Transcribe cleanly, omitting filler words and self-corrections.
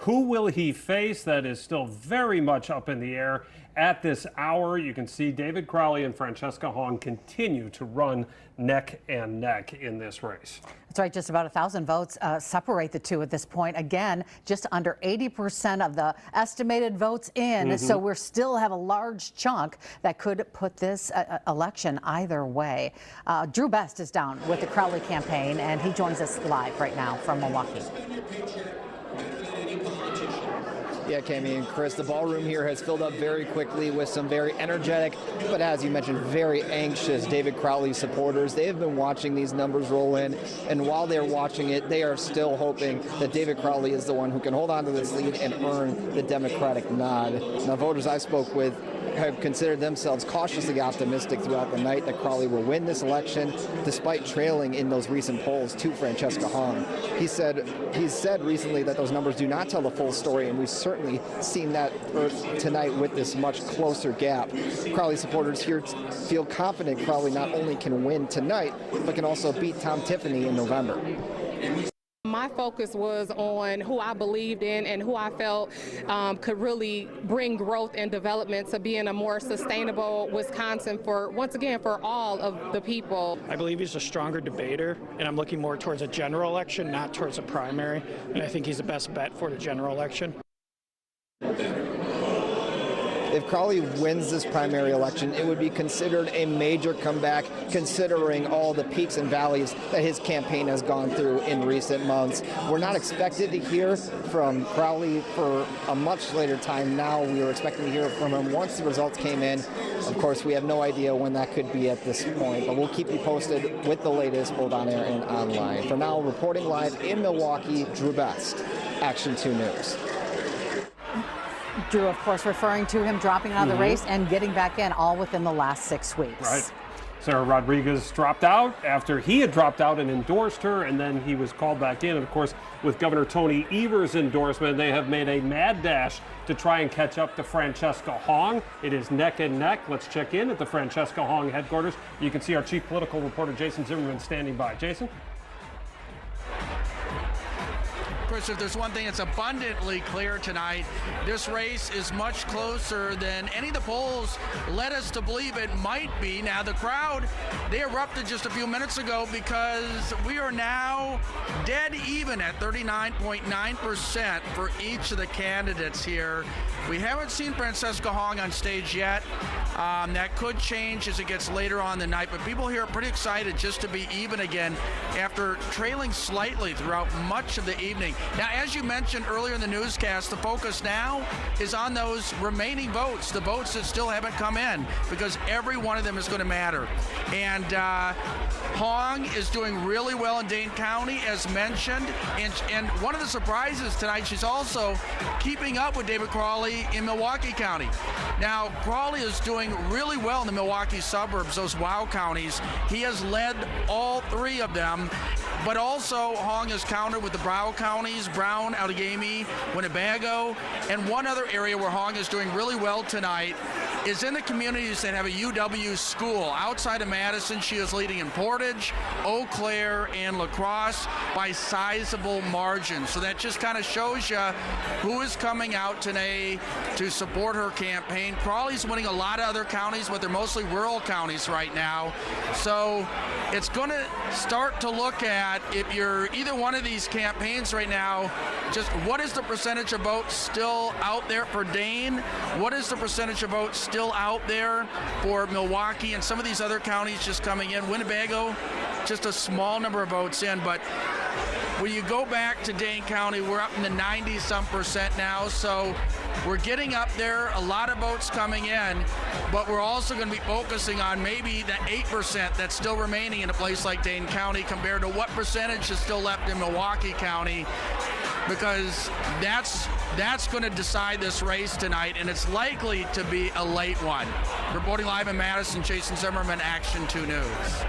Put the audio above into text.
Who will he face? That is still very much up in the air. At this hour, you can see David Crowley and Francesca Hong continue to run neck and neck in this race. That's right. Just about 1,000 votes separate the two at this point. Again, just under 80% of the estimated votes in. So we still have a large chunk that could put this election either way. Drew Best is down with the Crowley campaign, and he joins us live right now from Milwaukee. Yeah, Cami and Chris, the ballroom here has filled up very quickly with some very energetic, but as you mentioned, very anxious David Crowley supporters. They have been watching these numbers roll in, and while they're watching it, they are still hoping that David Crowley is the one who can hold on to this lead and earn the Democratic nod. Now, voters I spoke with have considered themselves cautiously optimistic throughout the night that Crowley will win this election, despite trailing in those recent polls to Francesca Hong. He's said recently that those numbers do not tell the full story, and we've certainly seen that tonight with this much closer gap. Crowley supporters here feel confident Crowley not only can win tonight, but can also beat Tom Tiffany in November. My focus was on who I believed in and who I felt could really bring growth and development to being a more sustainable Wisconsin for, once again, for all of the people. I believe he's a stronger debater, and I'm looking more towards a general election, not towards a primary. And I think he's the best bet for the general election. If Crowley wins this primary election, it would be considered a major comeback, considering all the peaks and valleys that his campaign has gone through in recent months. We're not expected to hear from Crowley for a much later time now. We were expecting to hear from him once the results came in. Of course, we have no idea when that could be at this point, but we'll keep you posted with the latest, both on air and online. For now, reporting live in Milwaukee, Drew Best, Action 2 News. Drew, of course, referring to him dropping out of the race and getting back in all within the last 6 weeks. Right. Sarah Rodriguez dropped out after he had dropped out and endorsed her, and then he was called back in. And of course, with Governor Tony Evers' endorsement, they have made a mad dash to try and catch up to Francesca Hong. It is neck and neck. Let's check in at the Francesca Hong headquarters. You can see our chief political reporter, Jason Zimmerman, standing by. Jason? Chris, if there's one thing that's abundantly clear tonight, this race is much closer than any of the polls led us to believe it might be. Now, the crowd, they erupted just a few minutes ago because we are now dead even at 39.9% for each of the candidates here. We haven't seen Francesca Hong on stage yet. That could change as it gets later on in the night, but people here are pretty excited just to be even again after trailing slightly throughout much of the evening. Now, as you mentioned earlier in the newscast, the focus now is on those remaining votes, the votes that still haven't come in, because every one of them is going to matter. And Hong is doing really well in Dane County, as mentioned. And one of the surprises tonight, she's also keeping up with David Crowley in Milwaukee County. Now, Crowley is doing really well in the Milwaukee suburbs, those WOW counties. He has led all three of them. But also, Hong has countered with the Brow counties, Brown, Allegheny, Winnebago, and one other area where Hong is doing really well tonight is in the communities that have a UW school. Outside of Madison, she is leading in Portage, Eau Claire, and La Crosse by sizable margins. So that just kind of shows you who is coming out today to support her campaign. Crowley's winning a lot of other counties, but they're mostly rural counties right now. So it's going to start to look at, if you're either one of these campaigns right now, just what is the percentage of votes still out there for Dane? What is the percentage of votes still out there for Milwaukee and some of these other counties just coming in? Winnebago, just a small number of votes in, but when you go back to Dane County, we're up in the 90-some% now, so we're getting up there, a lot of votes coming in, but we're also going to be focusing on maybe the 8% that's still remaining in a place like Dane County compared to what percentage is still left in Milwaukee County, because that's going to decide this race tonight, and it's likely to be a late one. Reporting live in Madison, Jason Zimmerman, Action 2 News.